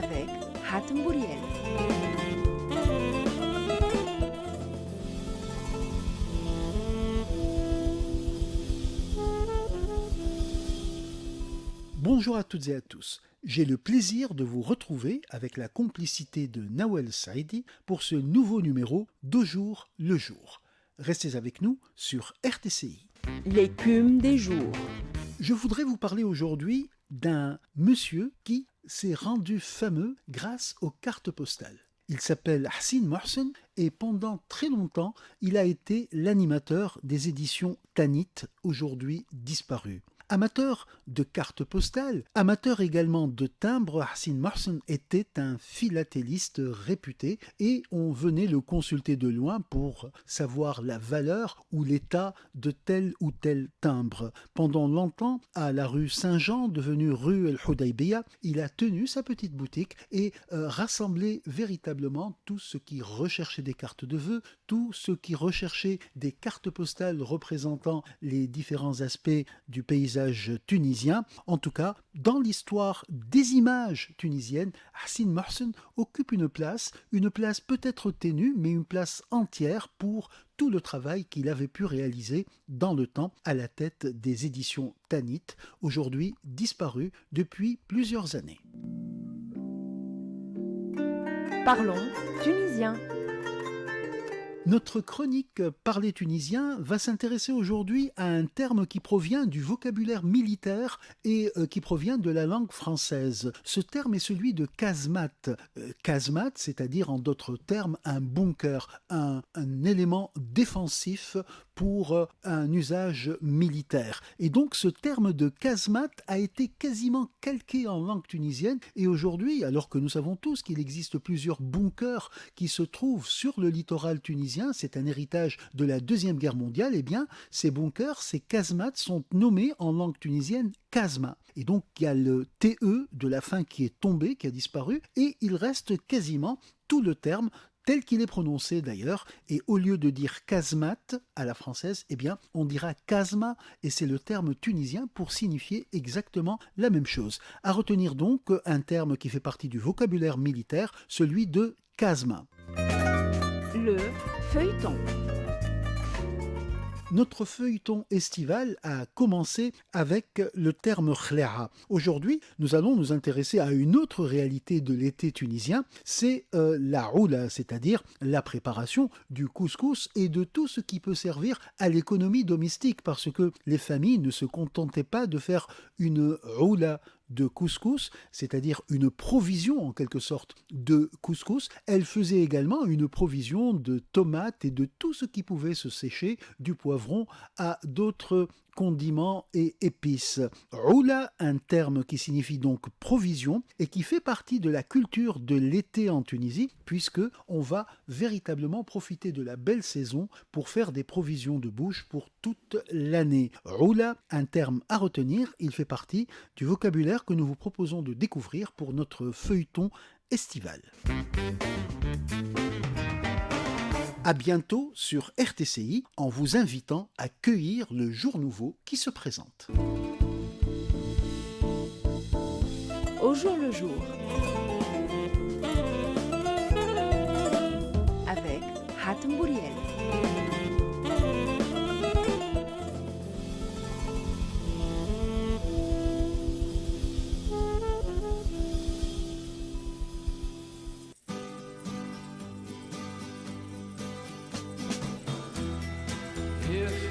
avec Hatem Bouriel. Bonjour à toutes et à tous. J'ai le plaisir de vous retrouver avec la complicité de Nawel Saidi pour ce nouveau numéro d'Au jour le jour. Restez avec nous sur RTCI. L'écume des jours. Je voudrais vous parler aujourd'hui d'un monsieur qui s'est rendu fameux grâce aux cartes postales. Il s'appelle Hassin Mohsen et pendant très longtemps, il a été l'animateur des éditions Tanit, aujourd'hui disparues. Amateur de cartes postales, amateur également de timbres, Hassin Mohsen était un philatéliste réputé et on venait le consulter de loin pour savoir la valeur ou l'état de tel ou tel timbre. Pendant longtemps, à la rue Saint-Jean, devenue rue El Houdaybiya, il a tenu sa petite boutique et rassemblé véritablement tous ceux qui recherchaient des cartes de vœux, tous ceux qui recherchaient des cartes postales représentant les différents aspects du paysage tunisien. En tout cas, dans l'histoire des images tunisiennes, Hassin Mohsen occupe une place peut-être ténue, mais une place entière pour tout le travail qu'il avait pu réaliser dans le temps à la tête des éditions Tanit, aujourd'hui disparues depuis plusieurs années. Parlons tunisien. Notre chronique Parler tunisien va s'intéresser aujourd'hui à un terme qui provient du vocabulaire militaire et qui provient de la langue française. Ce terme est celui de casemate. Casemate, c'est-à-dire en d'autres termes un bunker, un élément défensif pour un usage militaire. Et donc ce terme de casemate a été quasiment calqué en langue tunisienne et aujourd'hui, alors que nous savons tous qu'il existe plusieurs bunkers qui se trouvent sur le littoral tunisien, c'est un héritage de la Deuxième Guerre mondiale, eh bien, ces bunkers, ces casemates sont nommés en langue tunisienne casma. Et donc, il y a le TE de la fin qui est tombé, qui a disparu, et il reste quasiment tout le terme tel qu'il est prononcé d'ailleurs, et au lieu de dire casemate à la française, eh bien, on dira casma, et c'est le terme tunisien pour signifier exactement la même chose. À retenir donc un terme qui fait partie du vocabulaire militaire, celui de casma. Le feuilleton. Notre feuilleton estival a commencé avec le terme khléa. Aujourd'hui, nous allons nous intéresser à une autre réalité de l'été tunisien, c'est la oula, c'est-à-dire la préparation du couscous et de tout ce qui peut servir à l'économie domestique, parce que les familles ne se contentaient pas de faire une oula de couscous, c'est-à-dire une provision en quelque sorte de couscous. Elle faisait également une provision de tomates et de tout ce qui pouvait se sécher, du poivron à d'autres condiments et épices. Oula, un terme qui signifie donc provision et qui fait partie de la culture de l'été en Tunisie, puisque on va véritablement profiter de la belle saison pour faire des provisions de bouche pour toute l'année. Oula, un terme à retenir, il fait partie du vocabulaire que nous vous proposons de découvrir pour notre feuilleton estival. À bientôt sur RTCI en vous invitant à cueillir le jour nouveau qui se présente. Au jour le jour. Avec Hatem Bouriel. If